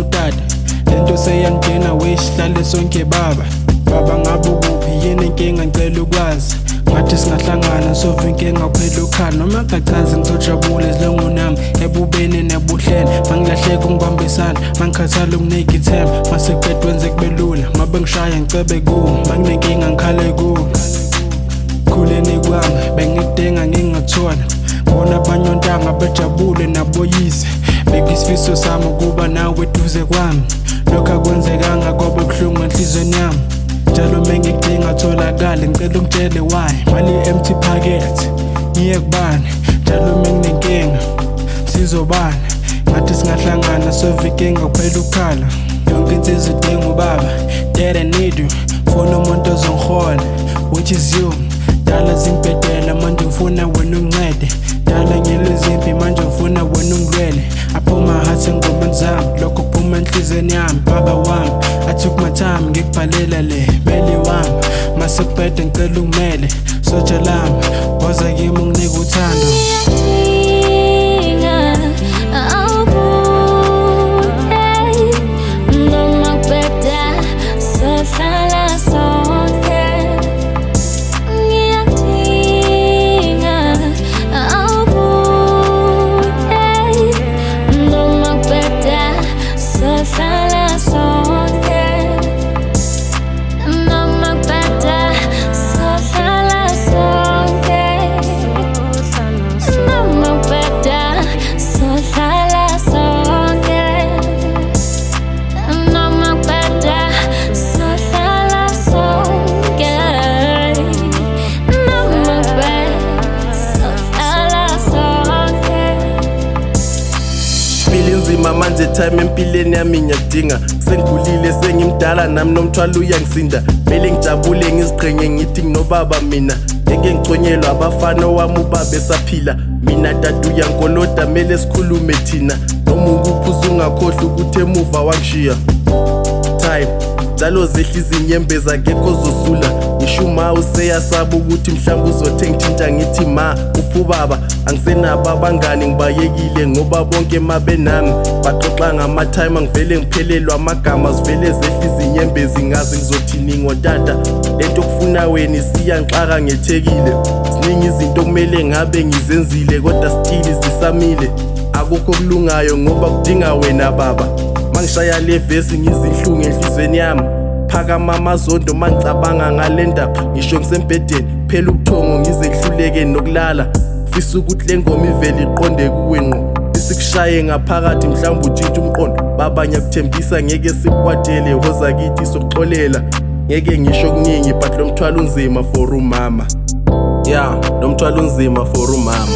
utata. Lento seyangena wesihlale sonke baba ngabe ukuphi yini inkinga ngicela ukwazi. Ngathi singahlangana sove inkinga kuphela ukhala. Noma ngachazi ngizojabula esilongunami ebubeni nebuhleni. Mangilahleka ungibambisana mangikhathala unginika ithemba. Masekuqeda wenze kube lula mabe ngishaya ngicebe kuwo. Manginenkinga ngikhale kuwo. Khuleni kwami bengikudinga ngingathola. Bona abanye ontanga bejabule naboyise. Bekuyisifiso sami ukuba nawe eduze kwami. Lokho akwenzekanga ngoba buhlungu enhlizweni yami. Njalo mengikudinga tholakale ngicela ungitshele why. Mali empty pocket ngiye kubani. Njalo menginenkinga sizobani. Ngathi singahlangana sove inkinga kuphela ukukhala. Yonke insizwa idinga ubaba. Dad I need you. Funa umuntu ozongihola which is you. Dala zimpedela manje ngifuna wena ungincede. Dala ngilezimpi manje ngifuna wena ungilwele. Aphuma heart engomeni zami lokho kuphuma enhlizweni yami. Baba wami I took my time ngikubhalela le meli wami. Mase kuqeda ngicela ungimele sotsha lami woza kimi unginike uthando. Manje time empilweni yami ngiyadinga. Sengigulile sengimdala nami nomthwalo uyangisinda. Mele ngijabule ngiziqhenye ngithi nginobaba mina. Ngeke ngiconyelwa abafana wami ubaba esaphila. Mina tata uyankoloda mele sikhulume thina. Noma ukuphi uzungakhohlwa ukuthi emuva wangishiya. Time njalo zehla izinyembezi akekho ozosula. Ngisho uma useyasaba ukuthi mhlawumbe uzothenga ithinta ngithi ma uphi ubaba. Angisenabo abangani ngibayekile ngoba bonke mabenami baxoxa ngama-time angivele ngiphelelwa amagama. Zivele zehla izinyembezi ngazi ngizothini ngotata. Lento okufuna wena isiyangixaka ngethekile. Ziningi izinto kumele ngabe ngizenzile kodwa still zisamile. Akukho kulungayo ngoba kudinga wena baba. Mangishaya le vesi ngizinhlungu enhlizweni yami. Phakama amazondo mangicabanga ngale ndaba. Ngisho ngisembedeni phela ubuthongo ngize ngihluleke nokulala. Fisa ukuthi le ngoma ivele iqonde kuwe ngqo. Isikushaye ngaphakathi mhlawumbe utshintshe umqondo. Baba ngiyakuthembisa ngeke sikukwatele hoza kithi sokuxolela. Ngeke ngisho kuningi but lo mthwalo unzima for umama. Yeah, lo mthwalo unzima for umama.